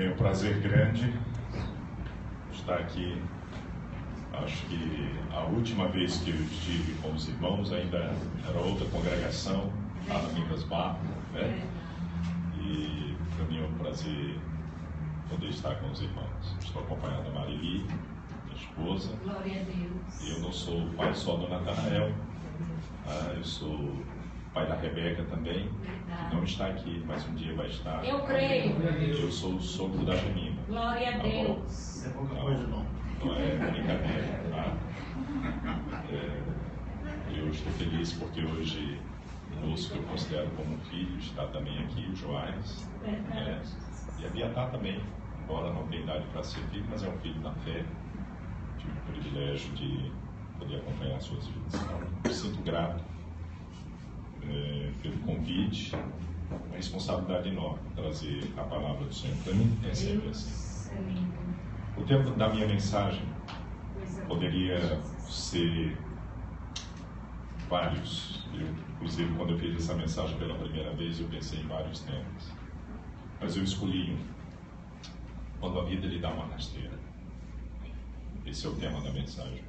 É um prazer grande estar aqui. Acho que a última vez que eu estive com os irmãos ainda era outra congregação, lá na Minas Barra, né? E para mim é um prazer poder estar com os irmãos. Estou acompanhando a Marili, minha esposa. Glória a Deus. E eu não sou pai só do Natanael, eu sou pai da Rebeca também, que não está aqui, mas um dia vai estar. Eu creio. Eu sou o sogro da Janina. Glória a Deus. É pouca coisa, não. Não é brincadeira, tá? Eu estou feliz porque hoje o moço que eu considero como um filho está também aqui, o Joás. E a Biatá também, embora não tenha idade para ser filho, mas é um filho da fé. Tive o privilégio de poder acompanhar as suas vidas. Então, me sinto grato pelo convite, uma responsabilidade enorme trazer a palavra do Senhor. Para mim é sempre assim. O tema da minha mensagem poderia ser vários. Inclusive, quando eu fiz essa mensagem pela primeira vez, eu pensei em vários temas. Mas eu escolhi um. Quando a vida lhe dá uma rasteira. Esse é o tema da mensagem.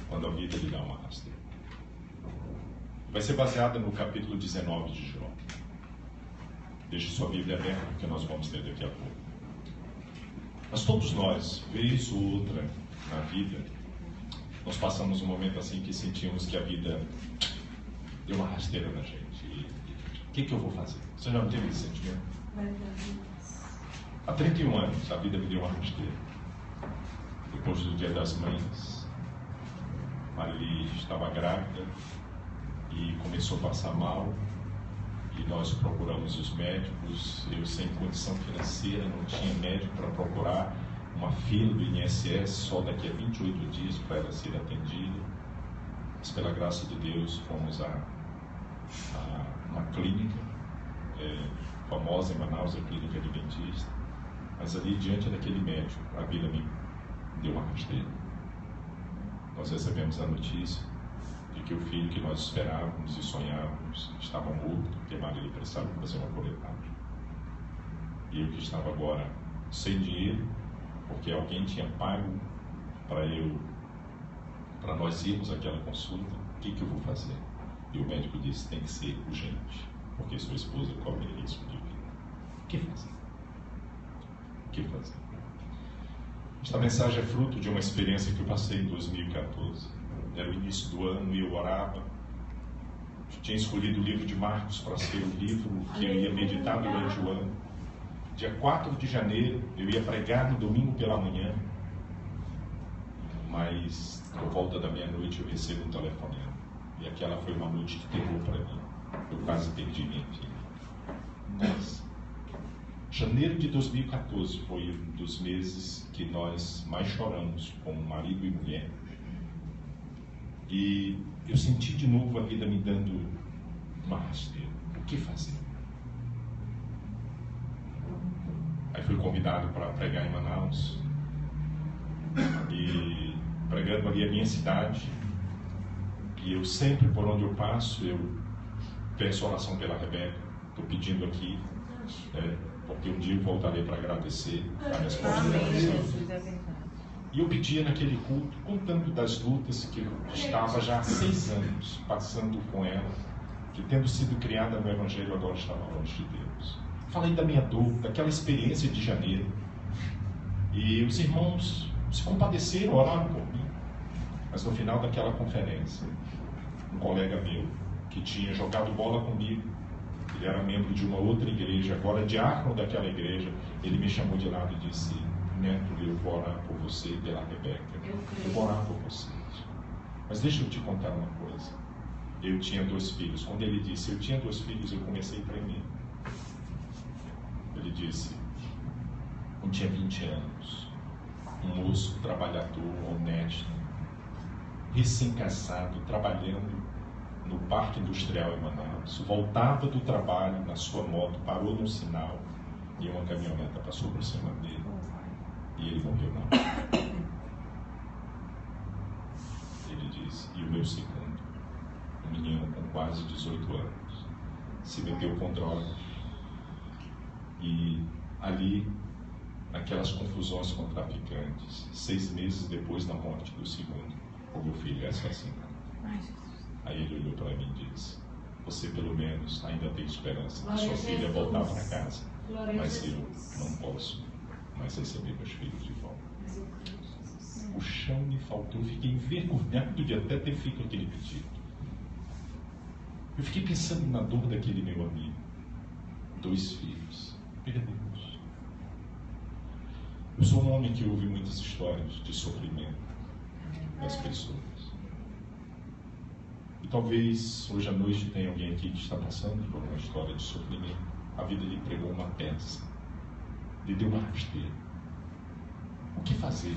Quando a vida lhe dá uma rasteira. Vai ser baseada no capítulo 19 de Jó. Deixe sua Bíblia aberta, porque nós vamos ter daqui a pouco. Mas todos nós, vez ou outra na vida, nós passamos um momento assim que sentimos que a vida deu uma rasteira na gente. E o que eu vou fazer? Você já não teve esse sentimento? Há 31 anos a vida me deu uma rasteira. Depois do Dia das Mães, Marili estava grávida e começou a passar mal. E nós procuramos os médicos, eu sem condição financeira, não tinha médico para procurar, uma fila do INSS só daqui a 28 dias para ela ser atendida. Mas pela graça de Deus fomos a uma clínica famosa em Manaus, a Clínica Adventista. Mas ali diante daquele médico, a vida me deu uma rasteira. Nós recebemos a notícia de que o filho que nós esperávamos e sonhávamos estava morto, porque a Maria precisava fazer uma coletagem. E eu que estava agora sem dinheiro, porque alguém tinha pago para nós irmos àquela consulta, o que eu vou fazer? E o médico disse, tem que ser urgente, porque sua esposa corre risco de vida. O que fazer? O que fazer? Esta mensagem é fruto de uma experiência que eu passei em 2014. Era o início do ano e eu orava. Eu tinha escolhido o livro de Marcos para ser o livro que eu ia meditar durante o ano. Dia 4 de janeiro, eu ia pregar no domingo pela manhã. Mas, por volta da meia-noite, eu recebo um telefonema. E aquela foi uma noite de terror para mim. Eu quase perdi minha filha. Mas, janeiro de 2014 foi um dos meses que nós mais choramos como marido e mulher. E eu senti de novo a vida me dando uma rasteira. O que fazer? Aí fui convidado para pregar em Manaus. E pregando ali a minha cidade. E eu sempre, por onde eu passo, eu peço oração pela Rebeca. Estou pedindo aqui, porque um dia eu voltarei para agradecer a resposta da oração. E eu pedia naquele culto, contando das lutas que eu estava já há 6 anos passando com ela, que tendo sido criada no Evangelho agora estava longe de Deus. Falei da minha dor, daquela experiência de janeiro. E os irmãos se compadeceram, oraram por mim. Mas no final daquela conferência, um colega meu, que tinha jogado bola comigo, ele era membro de uma outra igreja, agora diácono daquela igreja, ele me chamou de lado e disse, Neto, eu vou orar por você e pela Rebeca. Eu vou orar por vocês. Mas deixa eu te contar uma coisa. Eu tinha 2 filhos. Quando ele disse, eu tinha 2 filhos, eu comecei a tremer. Ele disse, eu tinha 20 anos, um moço trabalhador, honesto, recém-casado, trabalhando no Parque Industrial em Manaus, voltava do trabalho na sua moto, parou num sinal e uma caminhoneta passou por cima dele. E ele morreu na hora. Ele disse, e o meu segundo, um menino com quase 18 anos, se meteu com drogas. E ali naquelas confusões com traficantes, 6 meses depois da morte do segundo, o meu filho é assassinado. Aí ele olhou para mim e disse: você pelo menos ainda tem esperança de sua filha voltar para casa, mas eu não posso mais receber meus filhos de volta. O chão me faltou, eu fiquei envergonhado de até ter feito aquele pedido. Eu fiquei pensando na dor daquele meu amigo. 2 filhos, perdemos. Eu sou um homem que ouve muitas histórias de sofrimento das pessoas. E talvez hoje à noite tenha alguém aqui que está passando por uma história de sofrimento. A vida lhe pregou uma peça, lhe deu uma rasteira. O que fazer?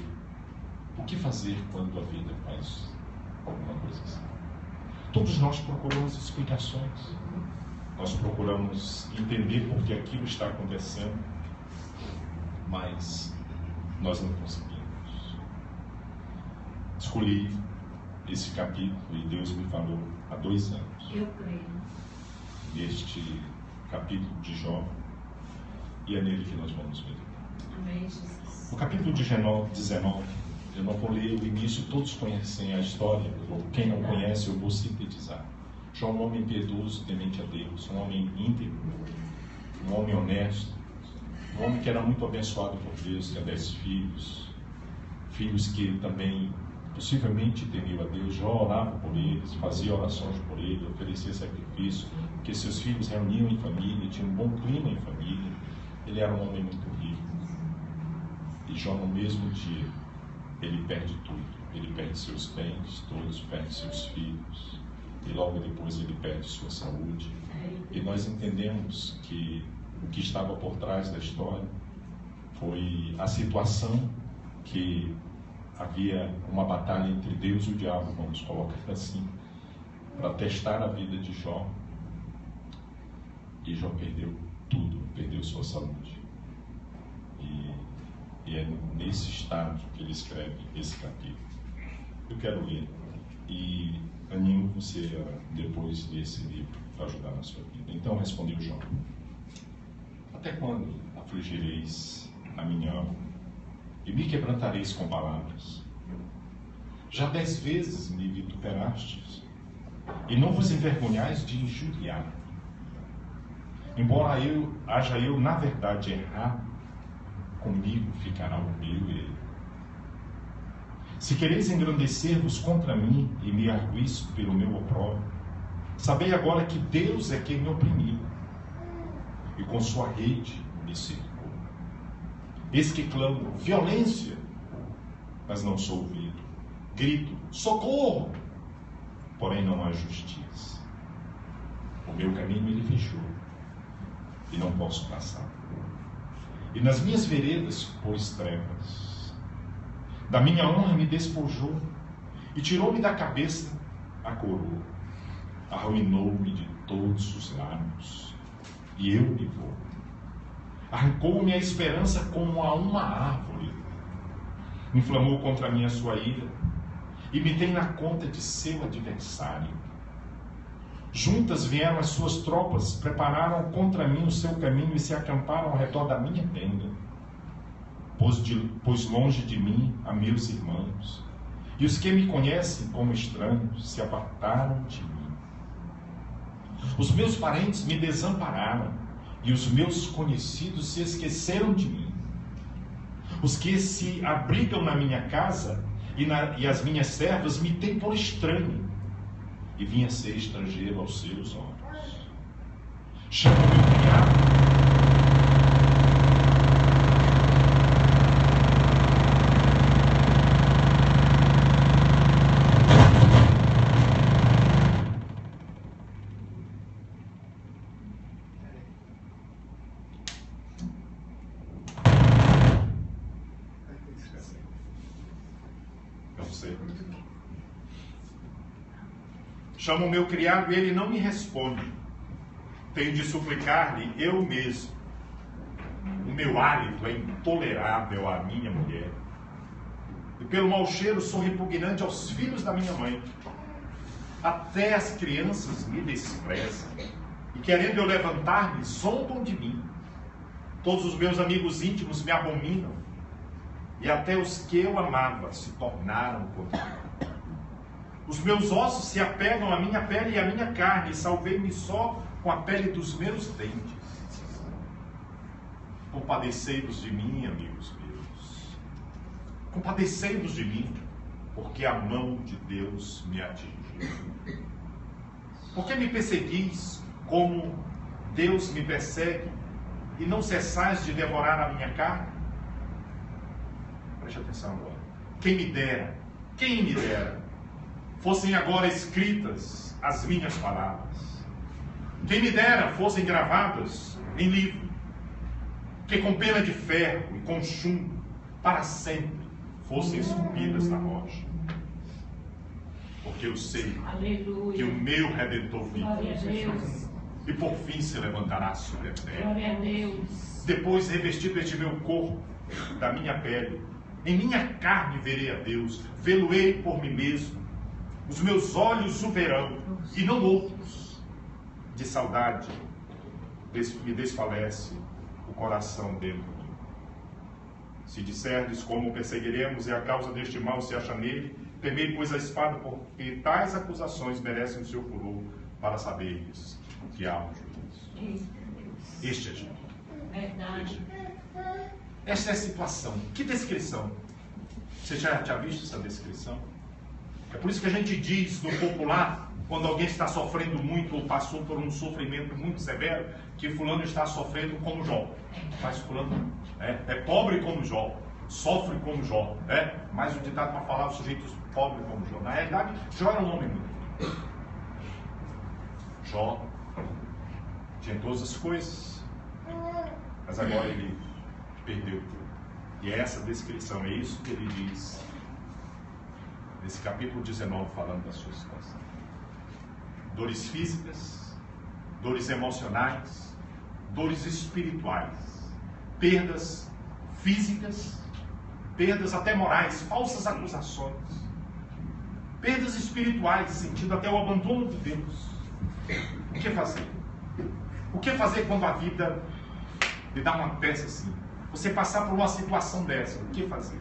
O que fazer quando a vida faz alguma coisa assim? Todos nós procuramos explicações. Nós procuramos entender por que aquilo está acontecendo, mas nós não conseguimos. Escolhi esse capítulo e Deus me falou há 2 anos. Eu creio. Neste capítulo de Jó, e é nele que nós vamos meditar. Amém, Jesus. O capítulo 19, eu não vou ler o início, todos conhecem a história. Quem não conhece, eu vou sintetizar. Jó é um homem piedoso, temente a Deus, um homem íntegro, um homem honesto, um homem que era muito abençoado por Deus, tinha 10 filhos, filhos que ele também possivelmente temia a Deus. Jó orava por eles, fazia orações por eles, oferecia sacrifício, porque seus filhos reuniam em família, tinham um bom clima em família. Ele era um homem muito rico. E Jó, no mesmo dia, ele perde tudo. Ele perde seus bens todos, perde seus filhos. E logo depois ele perde sua saúde. E nós entendemos que o que estava por trás da história foi a situação que havia uma batalha entre Deus e o diabo, vamos colocar assim, para testar a vida de Jó. E Jó perdeu tudo, perdeu sua saúde. E é nesse estado que ele escreve esse capítulo. Eu quero ler e animo você a depois ler esse livro para ajudar na sua vida. Então respondeu Jó: até quando afligireis a minha alma e me quebrantareis com palavras? Já 10 vezes me vituperastes e não vos envergonhais de injuriar. Embora haja eu na verdade errado, comigo ficará o meu erro. Se quereis engrandecer-vos contra mim e me arguís pelo meu opróbrio, sabei agora que Deus é quem me oprimiu e com sua rede me cercou. Eis que clamo violência, mas não sou ouvido. Grito socorro, porém não há justiça. O meu caminho ele fechou e não posso passar. E nas minhas veredas pôs trevas. Da minha honra me despojou e tirou-me da cabeça a coroa. Arruinou-me de todos os lados e eu me vou. Arrancou-me a esperança como a uma árvore. Inflamou contra mim a sua ira e me tem na conta de seu adversário. Juntas vieram as suas tropas, prepararam contra mim o seu caminho e se acamparam ao redor da minha tenda. Pois longe de mim a meus irmãos, e os que me conhecem como estranhos se apartaram de mim. Os meus parentes me desampararam, e os meus conhecidos se esqueceram de mim. Os que se abrigam na minha casa e as minhas servas me têm por estranho, e vim a ser estrangeiro aos seus olhos. Chamo meu criado. Chamo o meu criado e ele não me responde. Tenho de suplicar-lhe eu mesmo. O meu hálito é intolerável à minha mulher. E pelo mau cheiro sou repugnante aos filhos da minha mãe. Até as crianças me desprezam. E querendo eu levantar-me, zombam de mim. Todos os meus amigos íntimos me abominam, e até os que eu amava se tornaram contra mim. Os meus ossos se apegam à minha pele e à minha carne, e salvei-me só com a pele dos meus dentes. Compadecei-vos de mim, amigos meus. Compadecei-vos de mim, porque a mão de Deus me atingiu. Por que me perseguis como Deus me persegue, e não cessais de devorar a minha carne? Preste atenção agora. Quem me dera, fossem agora escritas as minhas palavras. Quem me dera fossem gravadas em livro, que com pena de ferro e com chumbo, para sempre, fossem esculpidas na rocha. Porque eu sei Aleluia. que o meu Redentor vive, Glória a Deus. e por fim se levantará sobre a terra. Glória a Deus. Depois, revestido este meu corpo, da minha pele, em minha carne verei a Deus, vê-lo-ei por mim mesmo. Os meus olhos o verão, e não outros. De saudade me desfalece o coração dentro de mim. Se disserdes como o perseguiremos, e a causa deste mal se acha nele, temei, pois, a espada, porque tais acusações merecem o seu furor, para saberes que há um juízo. Este é juízo. Verdade. Esta é a situação. Que descrição? Você já tinha visto essa descrição? É por isso que a gente diz no popular, quando alguém está sofrendo muito ou passou por um sofrimento muito severo, que fulano está sofrendo como Jó. Mas fulano é pobre como Jó, sofre como Jó. Mas o ditado para falar o sujeito pobre como Jó. Na realidade, Jó era um homem muito. Jó tinha todas as coisas, mas agora ele perdeu tudo. E é essa descrição, é isso que ele diz nesse capítulo 19, falando da sua situação. Dores físicas, dores emocionais, dores espirituais, perdas físicas, perdas até morais, falsas acusações, perdas espirituais, sentindo até o abandono de Deus. O que fazer? O que fazer quando a vida lhe dá uma peça assim? Você passar por uma situação dessa, o que fazer?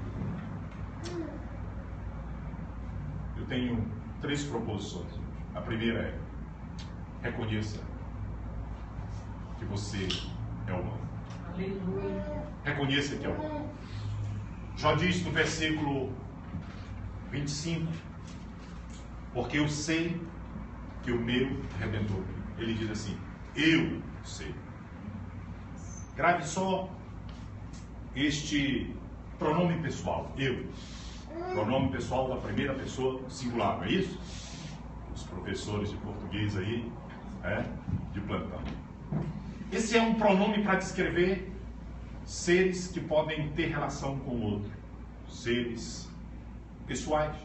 Eu tenho 3 proposições. A primeira é: reconheça que você é humano. Aleluia. Reconheça que é humano. Jó diz no versículo 25: porque eu sei que o meu Redentor vive. Ele diz assim: eu sei. Grave só este pronome pessoal, eu. Pronome pessoal da primeira pessoa singular, não é isso? Os professores de português aí, de plantão. Esse é um pronome para descrever seres que podem ter relação com o outro. Seres pessoais.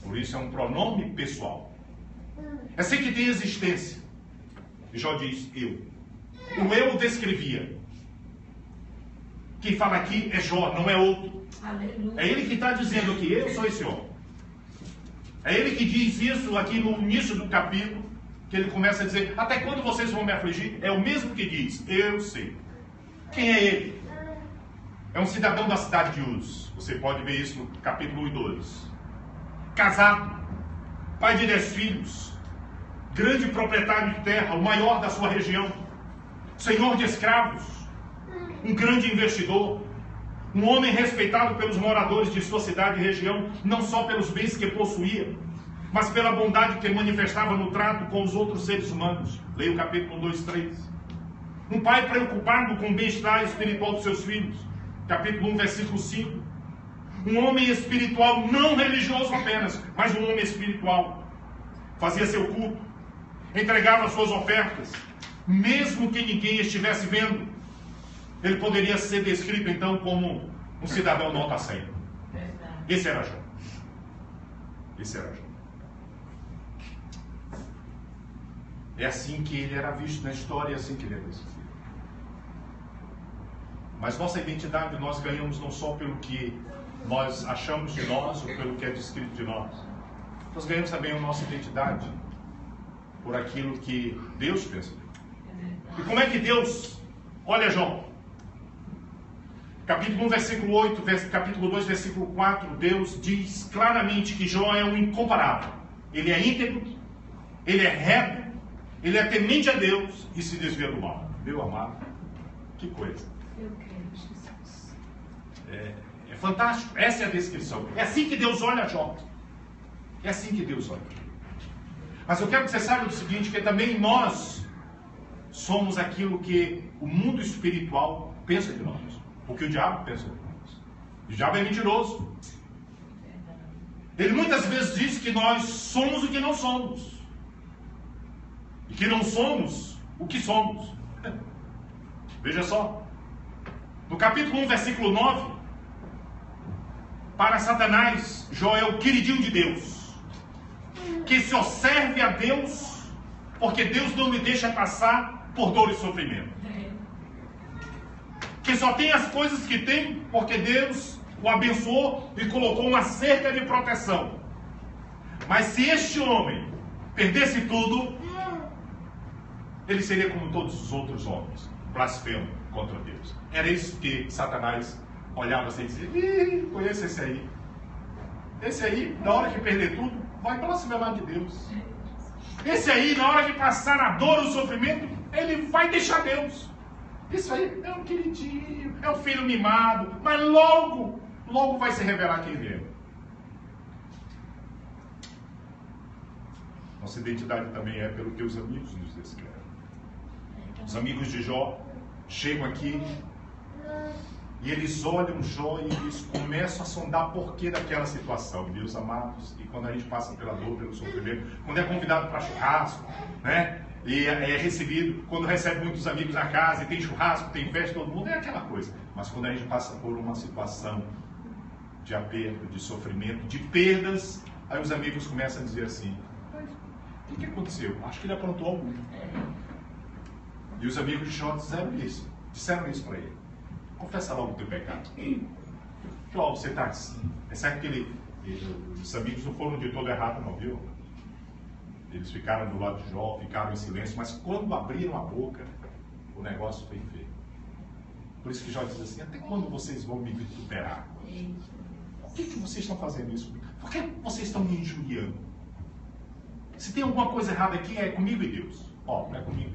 Por isso é um pronome pessoal. É ser que tem existência. E Jó diz, eu. O eu descrevia. Quem fala aqui é Jó, não é outro. Aleluia. É ele que está dizendo aqui, eu sou esse homem. É ele que diz isso aqui no início do capítulo, que ele começa a dizer, até quando vocês vão me afligir? É o mesmo que diz, eu sei. Quem é ele? É um cidadão da cidade de Uz. Você pode ver isso no capítulo 1 e 2. Casado, pai de 10 filhos, grande proprietário de terra, o maior da sua região, senhor de escravos, um grande investidor, um homem respeitado pelos moradores de sua cidade e região, não só pelos bens que possuía, mas pela bondade que manifestava no trato com os outros seres humanos. Leia o capítulo 2, 3. Um pai preocupado com o bem-estar espiritual dos seus filhos. Capítulo 1, versículo 5. Um homem espiritual, não religioso apenas, mas um homem espiritual. Fazia seu culto, entregava suas ofertas, mesmo que ninguém estivesse vendo. Ele poderia ser descrito então como um cidadão nota 100. Esse era Jó. Esse era Jó. É assim que ele era visto na história, é assim que ele é descrito. Mas nossa identidade nós ganhamos não só pelo que nós achamos de nós, ou pelo que é descrito de nós. Nós ganhamos também a nossa identidade por aquilo que Deus pensa. E como é que Deus olha Jó? Capítulo 1, versículo 8, capítulo 2, versículo 4, Deus diz claramente que Jó é um incomparável. Ele é íntegro, ele é reto, ele é temente a Deus e se desvia do mal. Meu amado, que coisa. Eu quero Jesus. É fantástico. Essa é a descrição. É assim que Deus olha Jó. É assim que Deus olha. Mas eu quero que você saiba do seguinte, que também nós somos aquilo que o mundo espiritual pensa de nós. O que o diabo pensa de nós. O diabo é mentiroso. Ele muitas vezes diz que nós somos o que não somos. E que não somos o que somos. Veja só. No capítulo 1, versículo 9, para Satanás, Jó é o queridinho de Deus, que só serve a Deus porque Deus não lhe deixa passar por dor e sofrimento. Que só tem as coisas que tem porque Deus o abençoou e colocou uma cerca de proteção. Mas se este homem perdesse tudo, ele seria como todos os outros homens, blasfemo contra Deus. Era isso que Satanás olhava assim e dizia: conheço esse aí. Esse aí, na hora que perder tudo, vai blasfemar de Deus. Esse aí, na hora de passar a dor e o sofrimento, ele vai deixar Deus. Isso aí é um queridinho, é um filho mimado, mas logo vai se revelar quem ele é. Nossa identidade também é pelo que os amigos nos descrevem. Os amigos de Jó chegam aqui e eles olham Jó e eles começam a sondar porquê daquela situação. Meus amados, e quando a gente passa pela dor, pelo sofrimento, quando é convidado para churrasco, né? E é recebido, quando recebe muitos amigos na casa, e tem churrasco, tem festa, todo mundo, é aquela coisa. Mas quando a gente passa por uma situação de aperto, de sofrimento, de perdas, aí os amigos começam a dizer assim: o que aconteceu? Acho que ele aprontou algo. E os amigos de Jó disseram isso para ele: confessa logo o teu pecado. Jó, você está assim. É certo que os amigos não foram de todo errado, não, viu? Eles ficaram do lado de Jó, ficaram em silêncio, mas quando abriram a boca, o negócio foi feio. Por isso que Jó diz assim: até quando vocês vão me vituperar? Por que vocês estão fazendo isso? Por que vocês estão me injuriando? Se tem alguma coisa errada aqui, é comigo e Deus. Não é comigo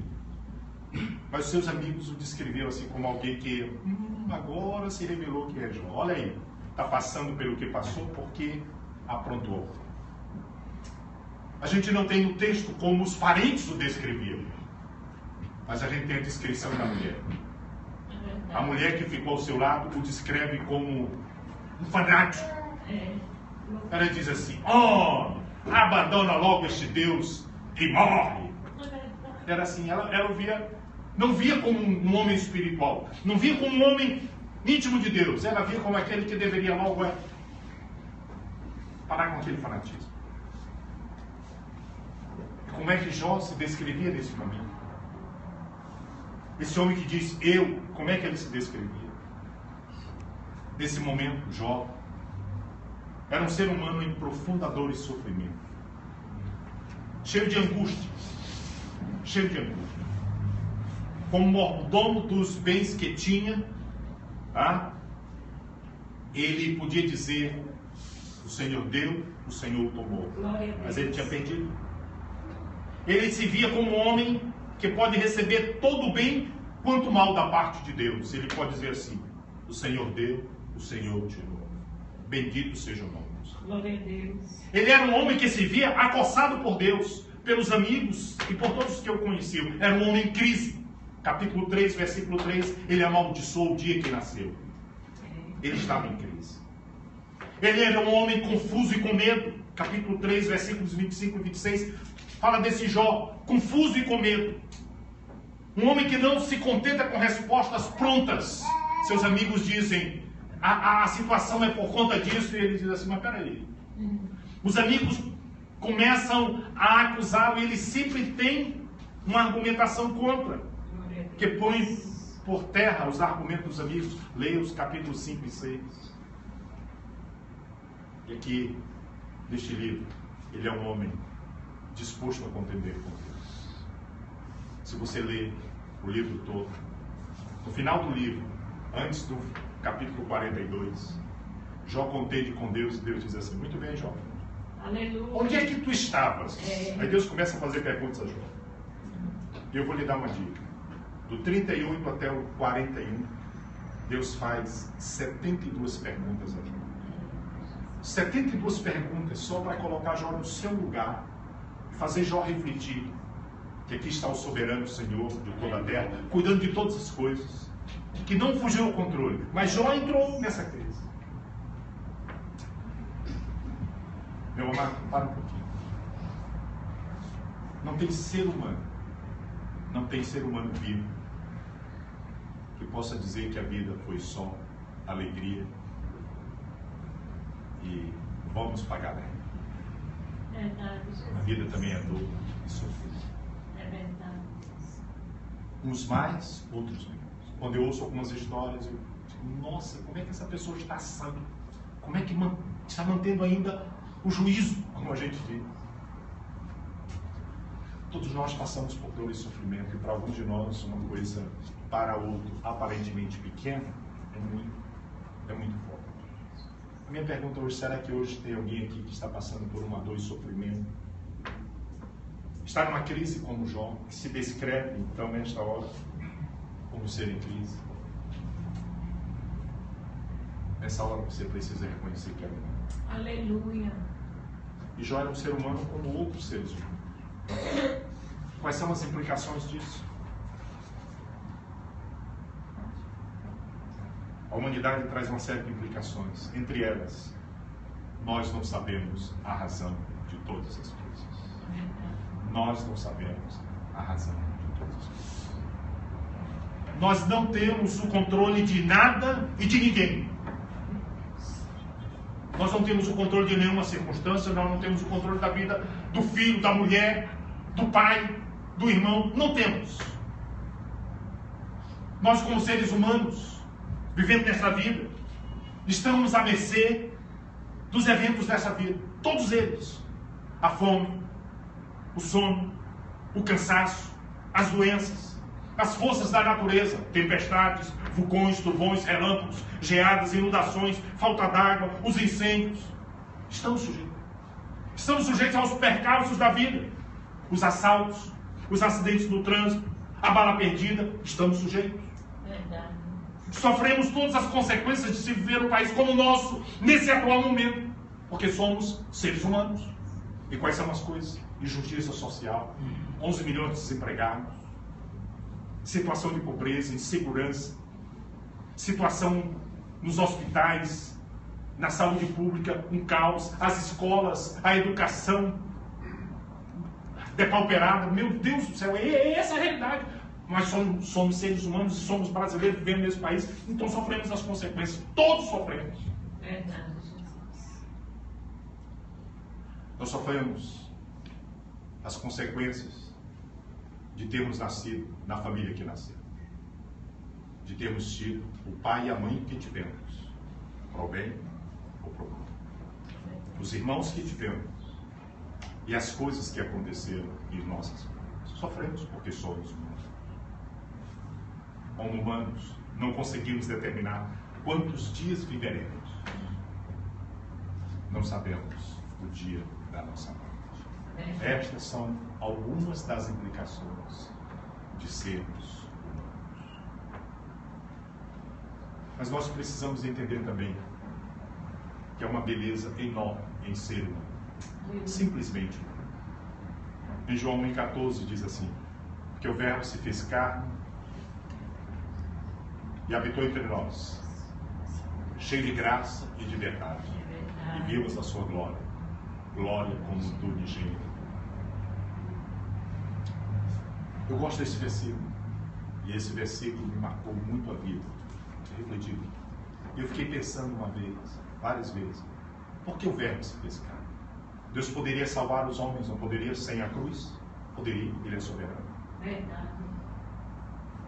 e Deus. Mas os seus amigos o descreveram assim como alguém que agora se revelou que é Jó. Olha aí, está passando pelo que passou porque aprontou. A gente não tem no texto como os parentes o descreviam, mas a gente tem a descrição da mulher. A mulher que ficou ao seu lado o descreve como um fanático. Ela diz assim: abandona logo este Deus e morre. Era assim, ela não via como um homem espiritual, não via como um homem íntimo de Deus, ela via como aquele que deveria logo parar com aquele fanatismo. Como é que Jó se descrevia nesse momento? Esse homem que diz eu, como é que ele se descrevia? Nesse momento, Jó era um ser humano em profunda dor e sofrimento, cheio de angústia, como mordomo dos bens que tinha, ele podia dizer: o Senhor deu, o Senhor tomou, mas ele tinha perdido. Ele se via como um homem que pode receber todo o bem quanto o mal da parte de Deus. Ele pode dizer assim: o Senhor deu, o Senhor tirou. Bendito seja o nome do Senhor. Glória a Deus. Ele era um homem que se via acossado por Deus, pelos amigos e por todos que o conheciam. Era um homem em crise. Capítulo 3, versículo 3, ele amaldiçoou o dia que nasceu. Ele estava em crise. Ele era um homem confuso e com medo. Capítulo 3, versículos 25 e 26, fala desse Jó, confuso e com medo. Um homem que não se contenta com respostas prontas. Seus amigos dizem: a situação é por conta disso. E ele diz assim: mas peraí. Os amigos começam a acusá-lo e ele sempre tem uma argumentação contra, que põe por terra os argumentos dos amigos. Leia os capítulos 5 e 6. E aqui, neste livro, ele é um homem disposto a contender com Deus. Se você ler o livro todo, no final do livro, antes capítulo 42. Jó contende com Deus e Deus diz assim: muito bem, Jó. Aleluia. Onde é que tu estavas? Aí Deus começa a fazer perguntas a Jó. E eu vou lhe dar uma dica. Do 38 até o 41, Deus faz 72 perguntas a Jó. 72 perguntas só para colocar Jó no seu lugar, fazer Jó refletir que aqui está o soberano Senhor de toda a terra, cuidando de todas as coisas, que não fugiu ao controle. Mas Jó entrou nessa crise. Meu amado, para um pouquinho. Não tem ser humano vivo que possa dizer que a vida foi só alegria e vamos pagar bem. Verdade, Jesus. A vida também é dor e sofrimento. É verdade. Uns mais, outros menos. Quando eu ouço algumas histórias, eu digo, nossa, como é que essa pessoa está sã? Como é que está mantendo ainda o juízo, como a gente diz? Todos nós passamos por dor e sofrimento, e para alguns de nós, uma coisa para outro aparentemente pequena é muito forte. A minha pergunta hoje, será que hoje tem alguém aqui que está passando por uma dor e sofrimento? Está numa crise como Jó, que se descreve, então, nesta hora, como ser em crise? Nessa hora você precisa reconhecer que é humano. Aleluia. E Jó era um ser humano como outros seres humanos. Quais são as implicações disso? A humanidade traz uma série de implicações. Entre elas, nós não sabemos a razão de todas as coisas. Nós não sabemos a razão de todas as coisas. Nós não temos o controle de nada e de ninguém. Nós não temos o controle de nenhuma circunstância, nós não temos o controle da vida do filho, da mulher, do pai, do irmão. Não temos. Nós, como seres humanos, vivendo nessa vida, estamos à mercê dos eventos dessa vida. Todos eles. A fome, o sono, o cansaço, as doenças, as forças da natureza, tempestades, vulcões, trovões, relâmpagos, geadas, inundações, falta d'água, os incêndios. Estamos sujeitos. Estamos sujeitos aos percalços da vida, os assaltos, os acidentes no trânsito, a bala perdida. Estamos sujeitos. Verdade. Sofremos todas as consequências de se viver um país como o nosso, nesse atual momento, porque somos seres humanos. E quais são as coisas? Injustiça social, 11 milhões de desempregados, situação de pobreza, insegurança, situação nos hospitais, na saúde pública, um caos, as escolas, a educação depauperada. Meu Deus do céu, é essa a realidade. Nós somos seres humanos e somos brasileiros vivendo nesse país, então sofremos as consequências. Todos sofremos. Verdade, Jesus. Nós sofremos as consequências de termos nascido na família que nascemos, de termos tido o pai e a mãe que tivemos, para o bem ou para o mal, os irmãos que tivemos e as coisas que aconteceram em nossas vidas. Sofremos porque somos humanos. Como humanos, não conseguimos determinar quantos dias viveremos. Não sabemos o dia da nossa morte. Estas são algumas das implicações de sermos humanos. Mas nós precisamos entender também que é uma beleza enorme em ser humano. Simplesmente humano. Em João 1,14 diz assim: que o Verbo se fez carne e habitou entre nós, cheio de graça e de verdade, e vimos a sua glória, glória como do unigênito. Eu gosto desse versículo, e esse versículo me marcou muito a vida, refletindo. E eu fiquei pensando uma vez, várias vezes, por que o Verbo se fez carne? Deus poderia salvar os homens, não poderia sem a cruz? Poderia, ele é soberano. Verdade.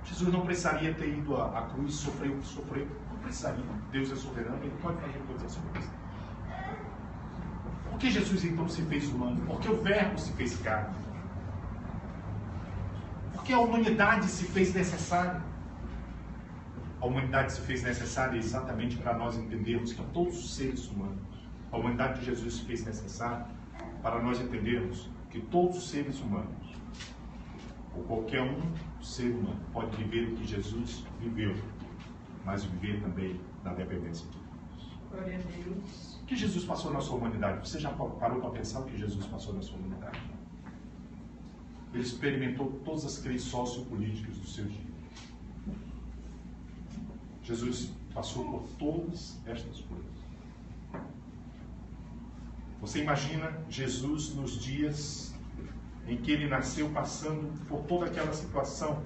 Jesus não precisaria ter ido à cruz, sofreu o que sofreu. Não precisaria. Deus é soberano, ele pode fazer todas as coisas. Por que Jesus então se fez humano? Por que o Verbo se fez carne? Por que a humanidade se fez necessária? a humanidade se fez necessária exatamente para nós entendermos que todos os seres humanos, a humanidade de Jesus se fez necessária para nós entendermos que todos os seres humanos, ou qualquer ser humano, pode viver o que Jesus viveu, mas viver também na dependência de Deus. Glória a Deus. O que Jesus passou na sua humanidade? Você já parou para pensar o que Jesus passou na sua humanidade? Ele experimentou todas as crises sociopolíticas do seu dia. Jesus passou por todas estas coisas. Você imagina Jesus nos dias em que ele nasceu, passando por toda aquela situação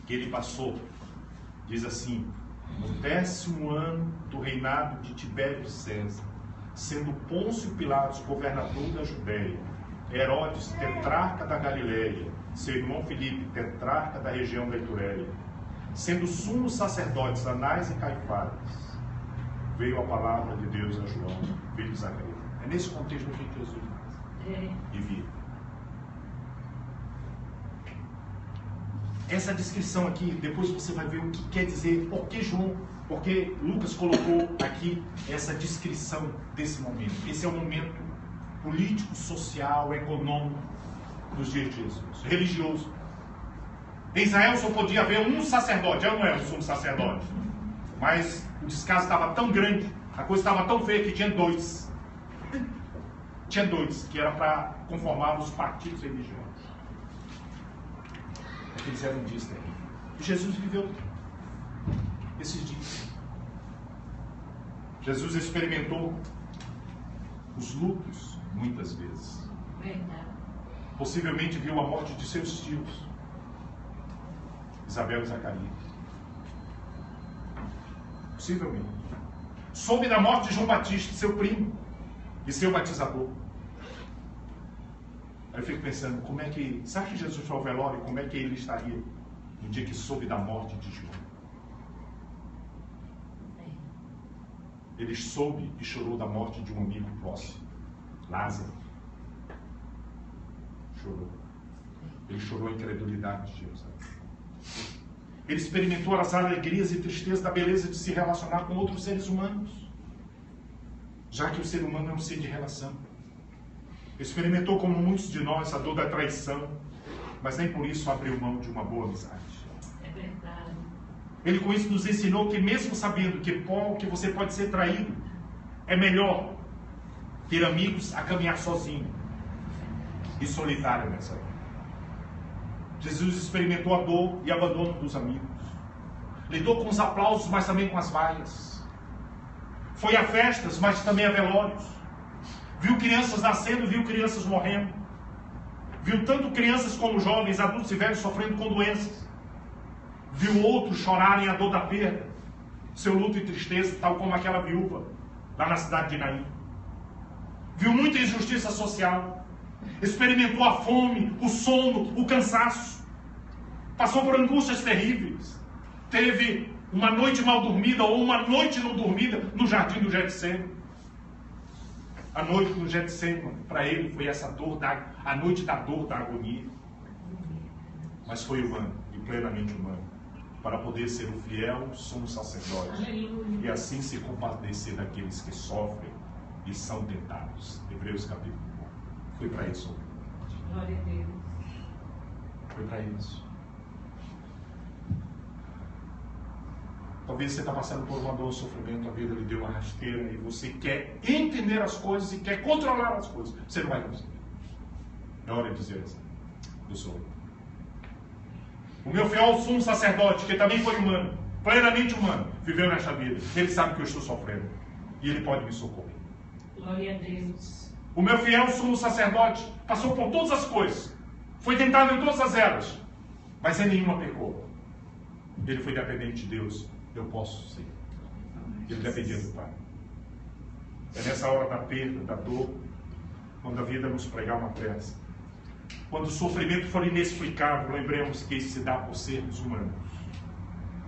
que ele passou? Diz assim: no 10º ano do reinado de Tibério César, sendo Pôncio Pilatos governador da Judéia, Herodes tetrarca da Galileia, seu irmão Filipe tetrarca da região da Itureia, sendo sumos sacerdotes Anás e Caifás, veio a palavra de Deus a João, filho de Zacarias. É nesse contexto que Jesus vivia. Essa descrição aqui, depois você vai ver o que quer dizer, porque Lucas colocou aqui essa descrição desse momento. Esse é o momento político, social, econômico dos dias de Jesus, religioso. Em Israel só podia haver um sacerdote, eu não era o sumo sacerdote, mas o descaso estava tão grande, a coisa estava tão feia que tinha dois. Tinha dois, que era para conformar os partidos religiosos. Aqueles eram dias terríveis. E Jesus viveu esses dias. Jesus experimentou os lutos muitas vezes. Verdade. Possivelmente viu a morte de seus tios, Isabel e Zacarias. Possivelmente. Soube da morte de João Batista, seu primo e seu batizador. Aí eu fico pensando, como é que... Sabe que Jesus foi ao velório? Como é que ele estaria no dia que soube da morte de João? Ele soube e chorou da morte de um amigo próximo, Lázaro. Chorou. Ele chorou a incredulidade de Jerusalém. Ele experimentou as alegrias e tristezas da beleza de se relacionar com outros seres humanos, já que o ser humano é um ser de relação. Experimentou, como muitos de nós, a dor da traição, mas nem por isso abriu mão de uma boa amizade. É verdade. Ele com isso nos ensinou que, mesmo sabendo que você pode ser traído, é melhor ter amigos a caminhar sozinho e solitário nessa vida. Jesus experimentou a dor e abandono dos amigos. Lidou com os aplausos, mas também com as vaias. Foi a festas, mas também a velórios. Viu crianças nascendo, viu crianças morrendo. Viu tanto crianças como jovens, adultos e velhos sofrendo com doenças. Viu outros chorarem a dor da perda, seu luto e tristeza, tal como aquela viúva lá na cidade de Naim. Viu muita injustiça social. Experimentou a fome, o sono, o cansaço. Passou por angústias terríveis. Teve uma noite mal dormida ou uma noite não dormida no jardim do Getsemane. A noite no Getsemane, para ele, foi essa dor, a noite da dor, da agonia. Mas foi humano e plenamente humano, para poder ser o fiel sumo sacerdote. Aleluia. E assim se compadecer daqueles que sofrem e são tentados. Hebreus capítulo 1. Foi para isso. Glória a Deus. Foi para isso. Talvez você está passando por uma dor, um sofrimento, a vida lhe deu uma rasteira e você quer entender as coisas e quer controlar as coisas. Você não vai conseguir. É hora de dizer assim: eu sou. O meu fiel sumo sacerdote, que também foi humano, plenamente humano, viveu nesta vida. Ele sabe que eu estou sofrendo e ele pode me socorrer. Glória a Deus. O meu fiel sumo sacerdote passou por todas as coisas, foi tentado em todas elas, mas em nenhuma pecou. Ele foi dependente de Deus. Eu posso ser. Ele dependia do Pai. É nessa hora da perda, da dor, quando a vida nos pregar uma prece. Quando o sofrimento for inexplicável, lembremos que isso se dá por seres humanos,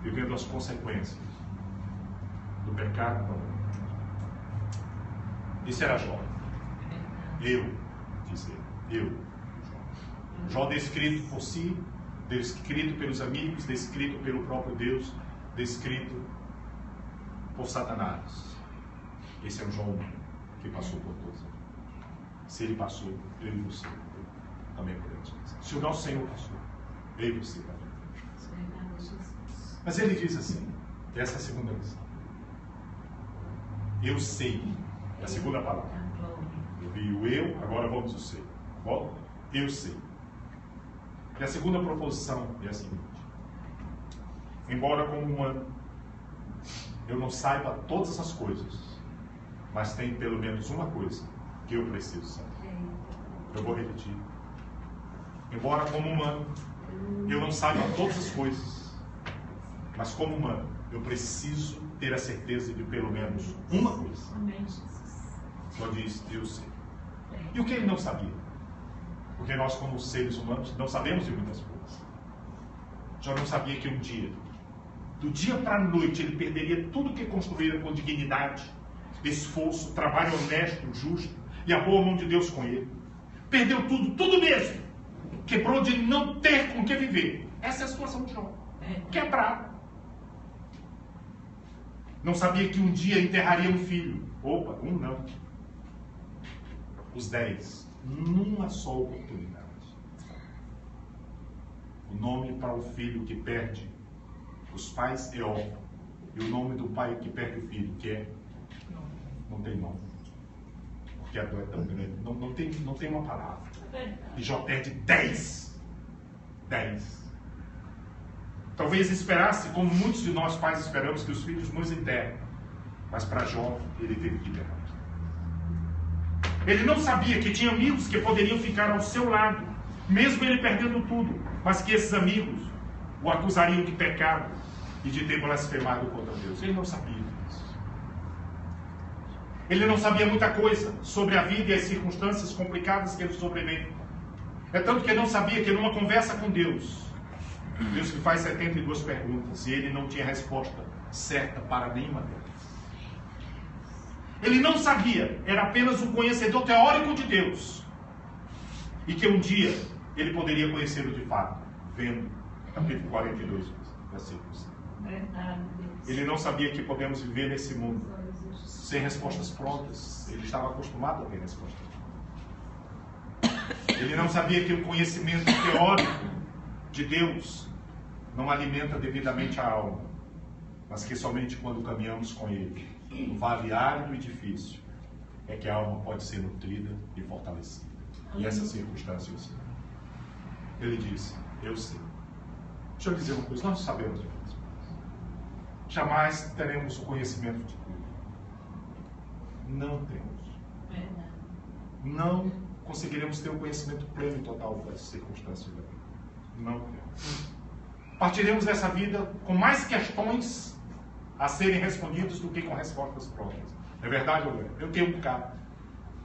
vivendo as consequências do pecado. Isso era Jó. Eu, disse ele. Eu. Jó descrito por si, descrito pelos amigos, descrito pelo próprio Deus, descrito por Satanás. Esse é o João que passou por todos. Se ele passou, eu e você também podemos passar. Se o nosso Senhor passou, eu e você também podemos passar. Mas ele diz assim, essa é a segunda lição. Eu sei, é a segunda palavra. Eu vi o eu, agora vamos ao sei. Bom, eu sei. E a segunda proposição é a seguinte. Embora como humano eu não saiba todas essas coisas, mas tem pelo menos uma coisa que eu preciso saber. Eu vou repetir. Embora como humano eu não saiba todas as coisas, mas como humano eu preciso ter a certeza de pelo menos uma coisa. Só diz, eu sei. E o que ele não sabia? Porque nós, como seres humanos, não sabemos de muitas coisas. Já não sabia que um dia, do dia para a noite, ele perderia tudo que construíra com dignidade, esforço, trabalho honesto, justo e a boa mão de Deus com ele. Perdeu tudo, tudo mesmo. Quebrou de não ter com que viver. Essa é a situação de Jó. Quebrado. Não sabia que um dia enterraria um filho. Opa, um não. Os 10. Numa só oportunidade. O nome para o filho que perde os pais é órfão. E o nome do pai que perde o filho, que é? Não tem nome. Porque a dor é tão grande. Não tem uma palavra. E Jó perde 10. 10. Talvez esperasse, como muitos de nós pais esperamos, que os filhos nos enterrem. Mas para Jó, ele teve que enterrar. Ele não sabia que tinha amigos que poderiam ficar ao seu lado, mesmo ele perdendo tudo, mas que esses amigos o acusariam de pecado e de ter blasfemado contra Deus. Ele não sabia disso. Ele não sabia muita coisa sobre a vida e as circunstâncias complicadas que ele sobrevém. É tanto que ele não sabia que numa conversa com Deus lhe faz 72 perguntas e ele não tinha resposta certa para nenhuma delas. Ele não sabia, era apenas um conhecedor teórico de Deus. E que um dia ele poderia conhecê-lo de fato, vendo capítulo 42, versículo 5. Ele não sabia que podemos viver nesse mundo sem respostas prontas. Ele estava acostumado a ter respostas prontas. Ele não sabia que o conhecimento teórico de Deus não alimenta devidamente a alma, mas que somente quando caminhamos com Ele, no vale árido e difícil, é que a alma pode ser nutrida e fortalecida. E essa circunstância eu sei. Ele disse, eu sei. Deixa eu dizer uma coisa, nós sabemos de muitas coisas. Jamais teremos o conhecimento de tudo. Não temos. Não conseguiremos ter o conhecimento pleno e total das circunstâncias da vida. Não temos. Partiremos dessa vida com mais questões a serem respondidas do que com respostas prontas. É verdade ou não é? Eu tenho um bocado.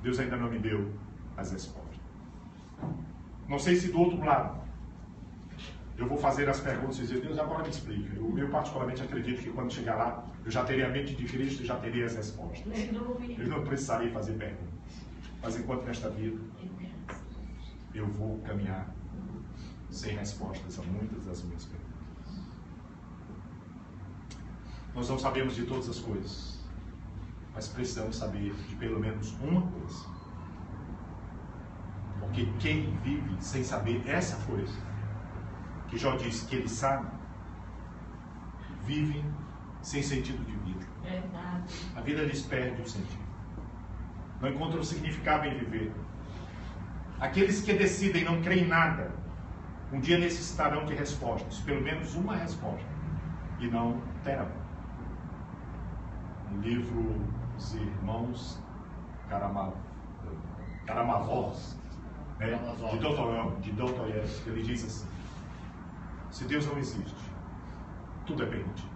Deus ainda não me deu as respostas. Não sei se do outro lado eu vou fazer as perguntas e dizer, Deus, agora me explica. Eu particularmente acredito que quando chegar lá, eu já teria a mente de Cristo e já teria as respostas. Eu não precisarei fazer perguntas. Mas enquanto nesta vida, eu vou caminhar sem respostas a muitas das minhas perguntas. Nós não sabemos de todas as coisas, mas precisamos saber de pelo menos uma coisa. Porque quem vive sem saber essa coisa, que Jó disse que ele sabe, vive sem sentido de vida. A vida lhes perde o sentido. Não encontram significado em viver. Aqueles que decidem não crer em nada, um dia necessitarão de respostas, pelo menos uma resposta, e não terão. No livro dos irmãos Karamazov, né, de Dostoiévski, ele diz assim: se Deus não existe, tudo é permitido.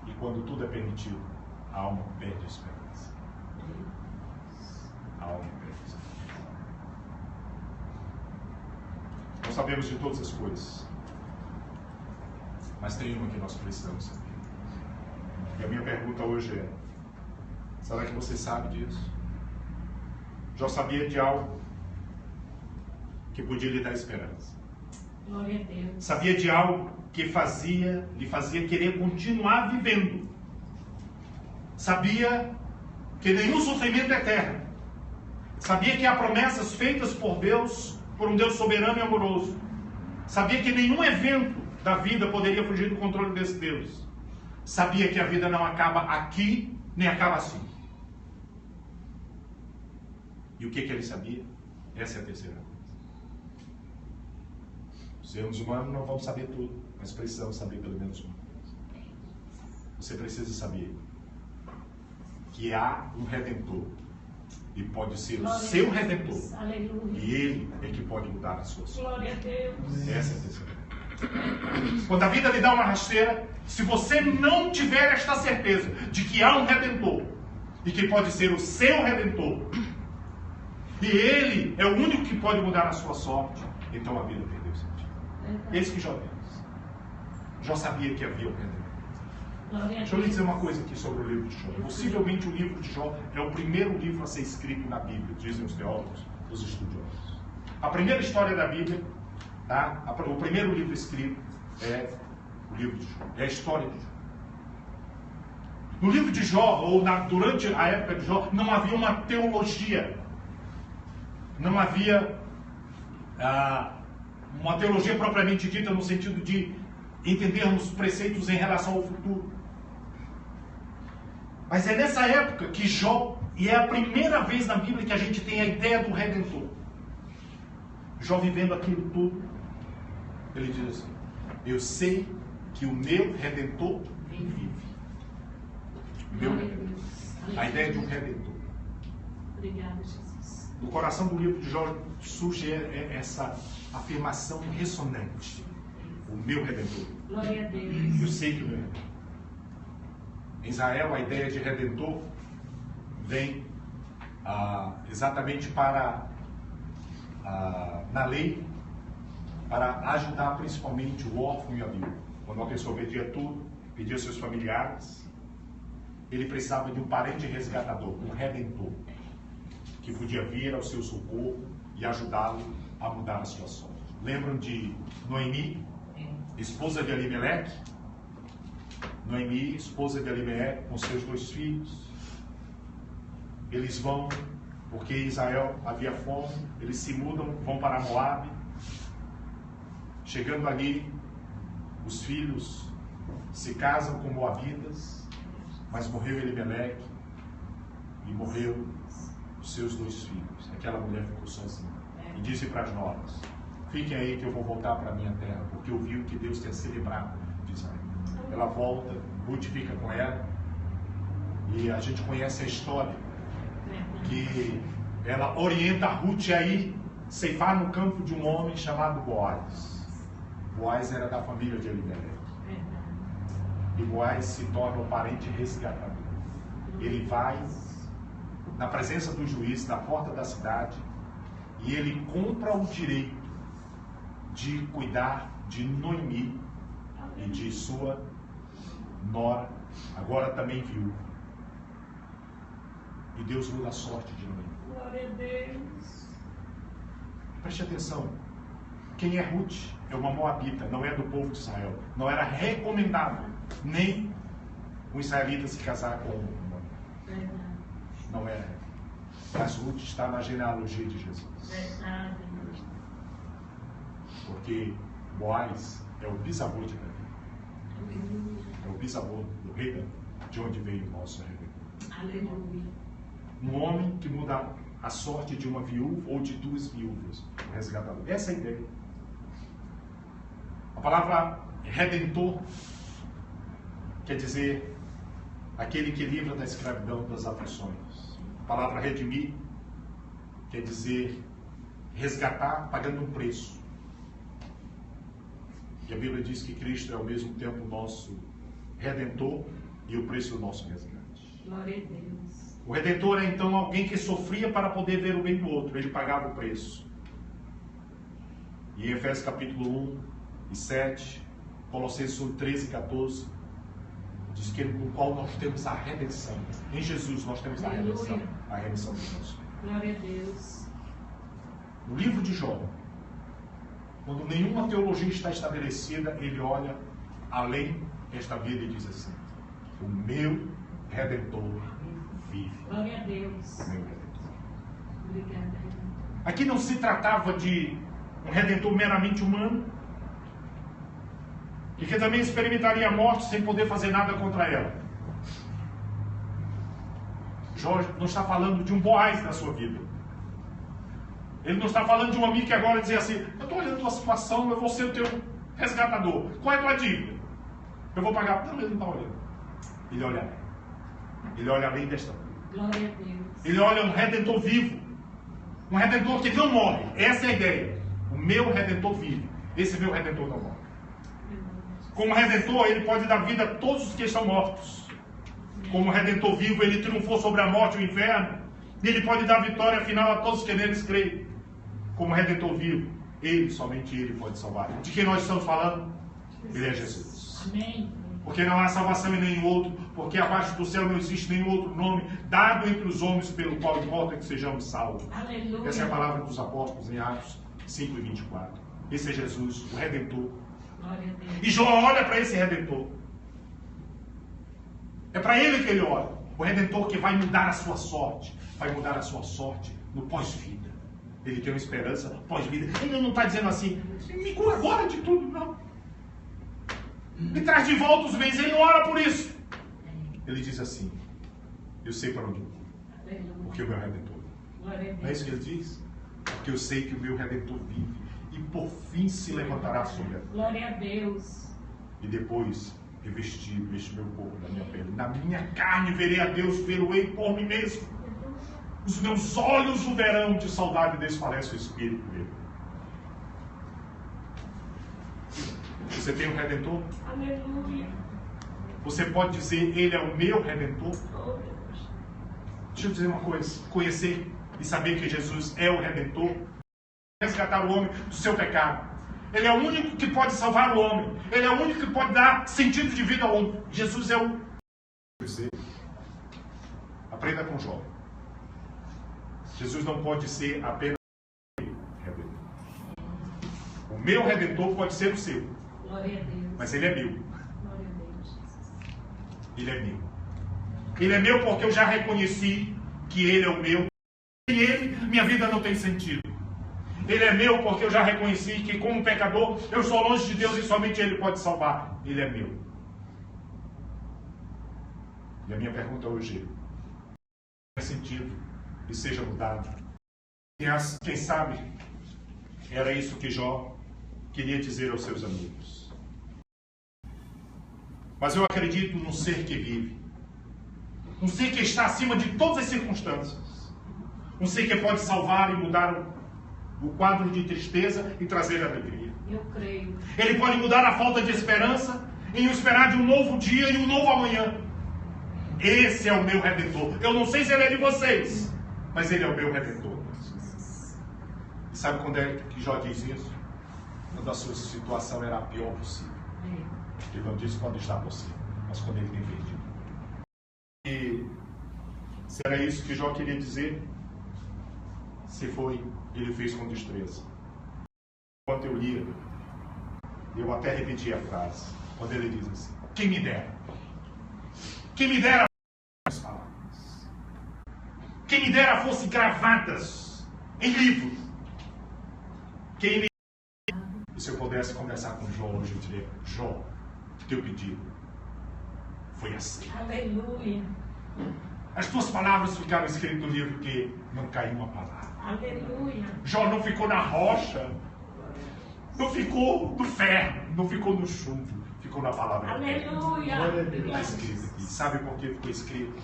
E quando tudo é permitido, a alma perde a esperança. A alma perde a esperança. Nós sabemos de todas as coisas, mas tem uma que nós precisamos saber. E a minha pergunta hoje é: será que você sabe disso? Jó sabia de algo que podia lhe dar esperança. Glória a Deus. Sabia de algo que lhe fazia querer continuar vivendo. Sabia que nenhum sofrimento é eterno. Sabia que há promessas feitas por Deus, por um Deus soberano e amoroso. Sabia que nenhum evento da vida poderia fugir do controle desse Deus. Sabia que a vida não acaba aqui, nem acaba assim. E o que ele sabia? Essa é a terceira coisa. Os seres humanos não vão saber tudo, mas precisamos saber pelo menos uma coisa. Você precisa saber que há um Redentor. E pode ser o seu Redentor. Aleluia. E Ele é que pode mudar a sua sorte. Glória a Deus. Essa é a terceira. Quando a vida lhe dá uma rasteira, se você não tiver esta certeza de que há um Redentor, e que pode ser o seu Redentor, e Ele é o único que pode mudar a sua sorte, então a vida perdeu sentido. Esse que Jó fez. Jó sabia que havia um Redentor. Deixa eu lhe dizer uma coisa aqui sobre o livro de Jó. Possivelmente o livro de Jó é o primeiro livro a ser escrito na Bíblia, dizem os teólogos, os estudiosos. A primeira história da Bíblia, tá? O primeiro livro escrito é o livro de Jó, é a história de Jó. No livro de Jó, ou durante a época de Jó, não havia uma teologia. Não havia uma teologia propriamente dita, no sentido de entendermos preceitos em relação ao futuro. Mas é nessa época que Jó, e é a primeira vez na Bíblia que a gente tem a ideia do Redentor. Jó vivendo aquilo tudo, ele diz assim: eu sei que o meu Redentor vive. A ideia de um Redentor. Obrigada, Jesus. No coração do livro de Jó surge essa afirmação ressonante: o meu Redentor. Glória a Deus. Eu sei que o meu Redentor. Em Israel, a ideia de Redentor vem exatamente na lei, para ajudar principalmente o órfão e a viúva. Quando uma pessoa perdia tudo, perdia seus familiares, ele precisava de um parente resgatador, um Redentor, que podia vir ao seu socorro e ajudá-lo a mudar a sua sorte. Lembram de Noemi, esposa de Elimeleque? Noemi, esposa de Elimeleque, com seus 2 filhos. Eles vão, porque em Israel havia fome, eles se mudam, vão para Moabe. Chegando ali, os filhos se casam com moabitas, mas morreu Elimeleque e morreu os seus 2 filhos. Aquela mulher ficou sozinha e disse para as noras: fiquem aí que eu vou voltar para a minha terra, porque eu vi o que Deus tinha celebrado de Israel. Ela volta, Ruth fica com ela, e a gente conhece a história, que ela orienta a Ruth a ir ceifar no campo de um homem chamado Boaz. Boaz era da família de Elimeleque. E Boaz se torna o parente resgatador. Ele vai na presença do juiz, na porta da cidade, e ele compra o direito de cuidar de Noemi e de sua nora, agora também viúva. E Deus muda a sorte de Noemi. Glória a Deus. Preste atenção. Quem é Ruth? É uma moabita, não é do povo de Israel. Não era recomendável nem um israelita se casar com uma. Não era. Mas Ruth está na genealogia de Jesus. Verdade. Porque Boaz é o bisavô de Davi. É o bisavô do rei Davi, de onde veio o nosso Redentor. Aleluia. Um homem que muda a sorte de uma viúva ou de 2 viúvas, o resgatador. Essa é a ideia. A palavra Redentor quer dizer aquele que livra da escravidão, das aflições. A palavra redimir quer dizer resgatar pagando um preço. E a Bíblia diz que Cristo é ao mesmo tempo o nosso Redentor e o preço do nosso resgate. Glória a Deus. O Redentor é então alguém que sofria para poder ver o bem do outro. Ele pagava o preço. E em Efésios capítulo 1 e 7, Colossenses 13 e 14, diz que no qual nós temos a redenção. Em Jesus nós temos a redenção. A redenção de Deus. Glória a Deus. No livro de Jó, quando nenhuma teologia está estabelecida, ele olha além desta vida e diz assim: o meu Redentor vive. Glória a Deus. O meu Redentor. Obrigada, Redentor. Aqui não se tratava de um Redentor meramente humano, e que também experimentaria a morte sem poder fazer nada contra ela. Jorge não está falando de um Boaz na sua vida. Ele não está falando de um amigo que agora dizia assim: eu estou olhando a tua situação, eu vou ser o teu resgatador. Qual é a tua dívida? Eu vou pagar. Não, ele não está olhando. Ele olha além. Ele olha além desta vida. Glória a Deus. Ele olha um Redentor vivo. Um Redentor que não morre. Essa é a ideia. O meu Redentor vive. Esse meu Redentor não morre. Como Redentor, ele pode dar vida a todos os que estão mortos. Como Redentor vivo, ele triunfou sobre a morte e o inferno. E ele pode dar vitória final a todos que neles creem. Como Redentor vivo, ele, somente ele pode salvar. De quem nós estamos falando? Ele é Jesus. Amém. Porque não há salvação em nenhum outro, porque abaixo do céu não existe nenhum outro nome dado entre os homens pelo qual importa que sejamos salvos. Aleluia. Essa é a palavra dos apóstolos em Atos 5 e 24. Esse é Jesus, o Redentor. Glória a Deus. E João olha para esse Redentor. É para ele que ele olha. O Redentor que vai mudar a sua sorte. Vai mudar a sua sorte no pós-vida. Ele tem uma esperança pós-vida. Ele não está dizendo assim: me cura agora de tudo, não. Me traz de volta os bens. Ele não ora por isso. Ele diz assim: eu sei para onde eu vou. Aleluia. Porque o meu Redentor. Glória a Deus. Não é isso que ele diz? Porque eu sei que o meu Redentor vive e por fim se levantará sobre a terra. Glória a Deus. E depois revestir este meu corpo da minha pele. Na minha carne verei a Deus, ver-o-ei por mim mesmo. Os meus olhos o verão, de saudade desfalece o espírito dele. Você tem um Redentor? Aleluia. Você pode dizer: ele é o meu Redentor? Oh, Deus. Deixa eu dizer uma coisa: conhecer e saber que Jesus é o Redentor, resgatar o homem do seu pecado. Ele é o único que pode salvar o homem. Ele é o único que pode dar sentido de vida ao homem. Jesus é o... Aprenda com Jó. Jesus não pode ser apenas o meu Redentor. O meu Redentor pode ser o seu, Glória a Deus. mas ele é meu. Glória a Deus, Jesus. Ele é meu. Ele é meu porque eu já reconheci que ele é o meu. Sem ele, minha vida não tem sentido. Ele é meu porque eu já reconheci que, como pecador, eu sou longe de Deus e somente ele pode salvar. Ele é meu. E a minha pergunta hoje é: faz sentido e seja mudado? Quem sabe era isso que Jó queria dizer aos seus amigos. Mas eu acredito num ser que vive. Um ser que está acima de todas as circunstâncias. Um ser que pode salvar e mudar o quadro de tristeza e trazer alegria. Eu creio. Ele pode mudar a falta de esperança em esperar de um novo dia e um novo amanhã. Esse é o meu Redentor. Eu não sei se ele é de vocês, mas ele é o meu Redentor. E sabe quando é que Jó diz isso? Quando a sua situação era a pior possível. Ele não disse quando está possível, mas quando ele tem perdido. E se era isso que Jó queria dizer, se foi, ele fez com destreza. Enquanto eu lia, eu até repeti a frase, quando ele diz assim: quem me dera? Quem me dera as palavras? Quem me dera fossem gravadas em livros? Quem me... E se eu pudesse conversar com Jó hoje, eu diria: Jó, teu pedido foi assim. Aleluia. As tuas palavras ficaram escritas no livro que não caiu uma palavra. Aleluia. Jó não ficou na rocha, não ficou no ferro, não ficou no chumbo, ficou na palavra. Aleluia. Está escrito aqui. Sabe por que ficou escrito?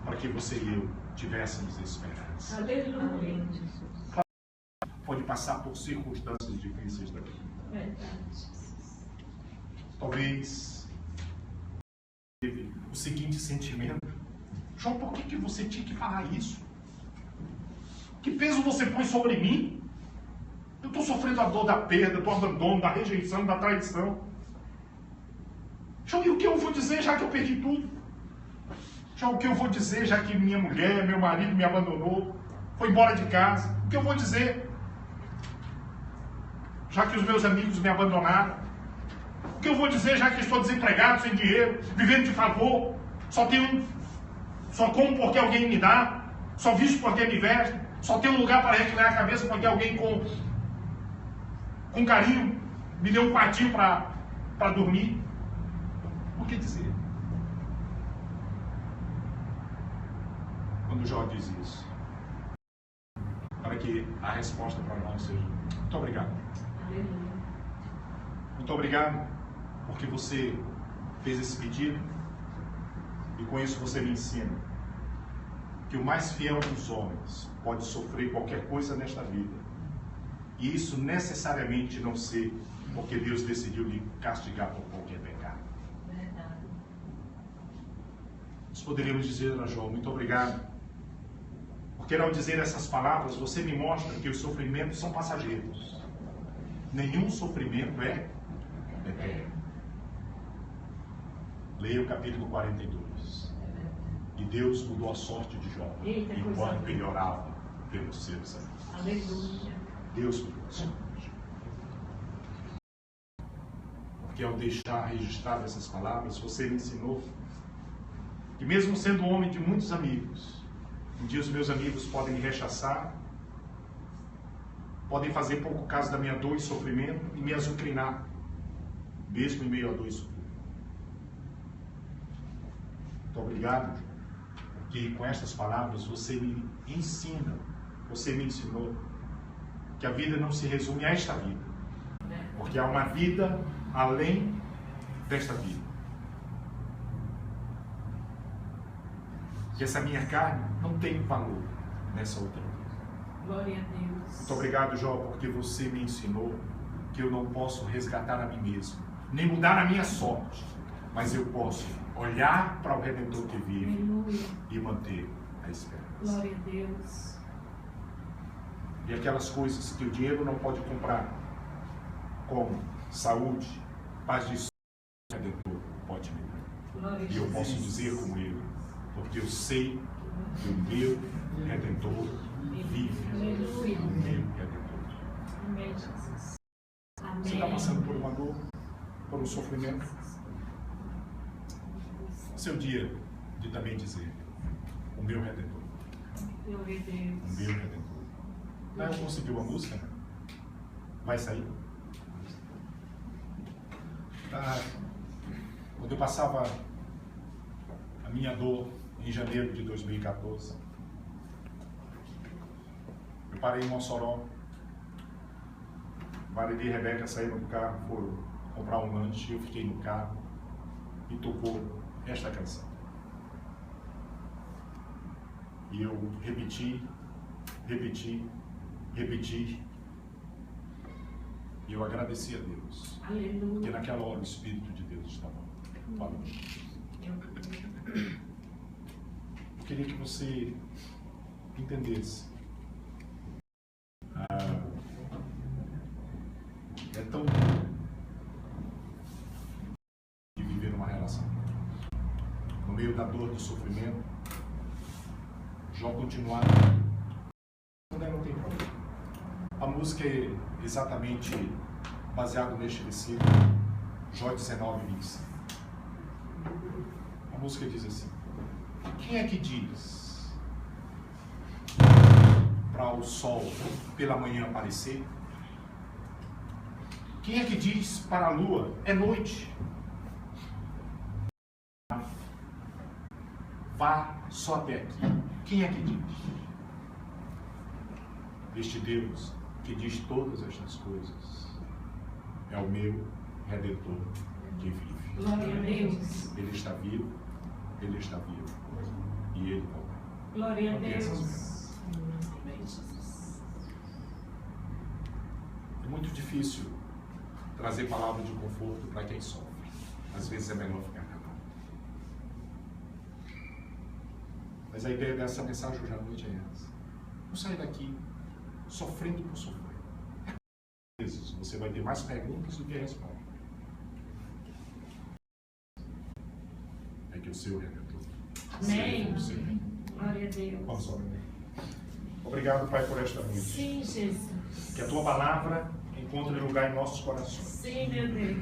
Para que você e eu tivéssemos esperança. Aleluia. Pode passar por circunstâncias difíceis da vida. Verdade, Jesus. Talvez teve o seguinte sentimento: João, por que você tinha que falar isso? Que peso você põe sobre mim? Eu estou sofrendo a dor da perda, do abandono, da rejeição, da traição. João, e o que eu vou dizer já que eu perdi tudo? João, o que eu vou dizer já que minha mulher, meu marido me abandonou, foi embora de casa? O que eu vou dizer? já que os meus amigos me abandonaram? O que eu vou dizer já que estou desempregado, sem dinheiro, vivendo de favor, só como porque alguém me dá, só visto porque me veste, só tenho um lugar para reclinar a cabeça porque alguém com carinho me deu um quartinho para dormir? O que dizer? Quando Jó diz isso, para que a resposta para nós seja: muito obrigado. Aleluia. Muito obrigado porque você fez esse pedido e com isso você me ensina que o mais fiel dos homens pode sofrer qualquer coisa nesta vida, e isso necessariamente não ser porque Deus decidiu lhe castigar por qualquer pecado. Verdade. Nós poderíamos dizer a Jó: muito obrigado, porque ao dizer essas palavras você me mostra que os sofrimentos são passageiros. Nenhum sofrimento é eterno. Leia o capítulo 42. E Deus mudou a sorte de Jó enquanto ele orava pelos seus amigos. Aleluia. Deus mudou a sorte de Jó. Porque ao deixar registradas essas palavras, você me ensinou que mesmo sendo um homem de muitos amigos, um dia os meus amigos podem me rechaçar, podem fazer pouco caso da minha dor e sofrimento e me azucrinar, mesmo em meio à dor e sofrimento. Muito obrigado, porque com estas palavras você me ensina, você me ensinou que a vida não se resume a esta vida, porque há uma vida além desta vida. Que essa minha carne não tem valor nessa outra vida. Glória a Deus. Muito obrigado, Jó, porque você me ensinou que eu não posso resgatar a mim mesmo, nem mudar a minha sorte, mas eu posso olhar para o Redentor que vive. Aleluia. E manter a esperança. Glória a Deus. E aquelas coisas que o dinheiro não pode comprar, como saúde, paz de espírito, o Redentor pode me dar. Glória a E eu Jesus. posso dizer como ele, porque eu sei que o meu Redentor vive. Aleluia. O meu Redentor. Amém, Jesus. Amém. Você está passando por uma dor, por um sofrimento? Seu dia de também dizer: o meu Redentor. Glória a O Deus. meu Redentor. Não conseguiu a música? Vai sair? Quando eu passava a minha dor em janeiro de 2014, eu parei em Mossoró. Maria e Rebeca saíram do carro, foram comprar um lanche, eu fiquei no carro e tocou esta canção. E eu repeti. E eu agradeci a Deus. Aleluia. Porque naquela hora o Espírito de Deus estava falando. Eu queria que você entendesse. É tão bom de viver numa relação. No meio da dor, do sofrimento, Jó continuar. Não tem problema. A música é exatamente baseada neste versículo, Jó 19:25. A música diz assim: quem é que diz para o sol pela manhã aparecer? Quem é que diz para a lua é noite? Vá só até aqui. Quem é que diz? Este Deus que diz todas estas coisas é o meu Redentor que vive. Glória a Deus. Ele está vivo, Ele está vivo e Ele voltará. Glória a Não tem essas Deus. Amém, Jesus. É muito difícil trazer palavra de conforto para quem sofre. Às vezes é melhor ficar calado. Mas a ideia dessa mensagem hoje à noite é essa. Não sair daqui sofrendo por sofrer. Às vezes você vai ter mais perguntas do que respostas. É que o seu Redentor. Amém. O seu Redentor. Glória a Deus. Vamos orar. Obrigado, Pai, por esta noite. Sim, Jesus. Que a tua palavra encontre lugar em nossos corações. Sim, meu Deus.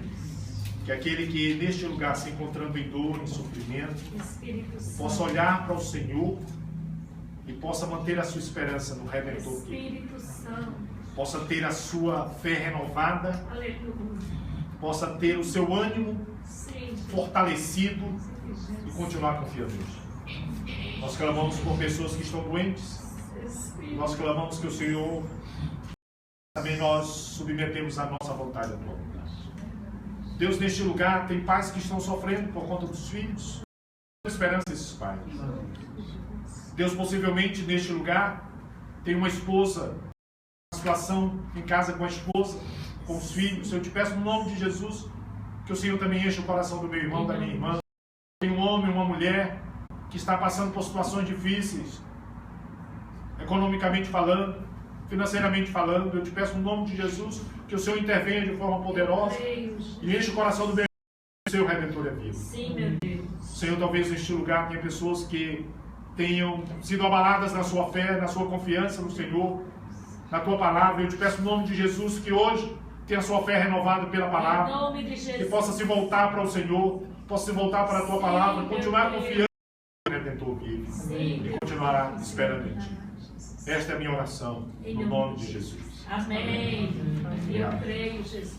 Que aquele que neste lugar se encontrando em dor, em sofrimento, Espírito Santo. possa olhar para o Senhor e possa manter a sua esperança no Redentor. Espírito Santo. Possa ter a sua fé renovada, Aleluia. possa ter o seu ânimo Sim. fortalecido e Jesus. continuar confiando em Deus. Nós clamamos por pessoas que estão doentes. Espírito. Nós clamamos que o Senhor, também nós submetemos a nossa vontade à tua vontade. Deus, neste lugar, tem pais que estão sofrendo por conta dos filhos. Esperança esses pais. Deus, possivelmente, neste lugar, tem uma esposa, uma situação em casa com a esposa, com os filhos. Eu te peço, no nome de Jesus, que o Senhor também enche o coração do meu irmão, da minha irmã. Tem um homem, uma mulher, que está passando por situações difíceis, economicamente falando, financeiramente falando. Eu te peço no nome de Jesus que o Senhor intervenha de forma poderosa e enche o coração do meu irmão, o seu Redentor é vivo. Sim, meu Deus. Senhor, talvez neste lugar tenha pessoas que tenham sido abaladas na sua fé, na sua confiança no Senhor, na tua palavra. Eu te peço no nome de Jesus que hoje tenha a sua fé renovada pela Em palavra, nome de Jesus. que possa se voltar para o Senhor, possa se voltar para a tua Sim, palavra, meu continuar Deus. confiando no Redentor vivo Sim, e meu continuará esperando em ti. Esta é a minha oração, no nome de Jesus. Amém. Eu creio, Jesus.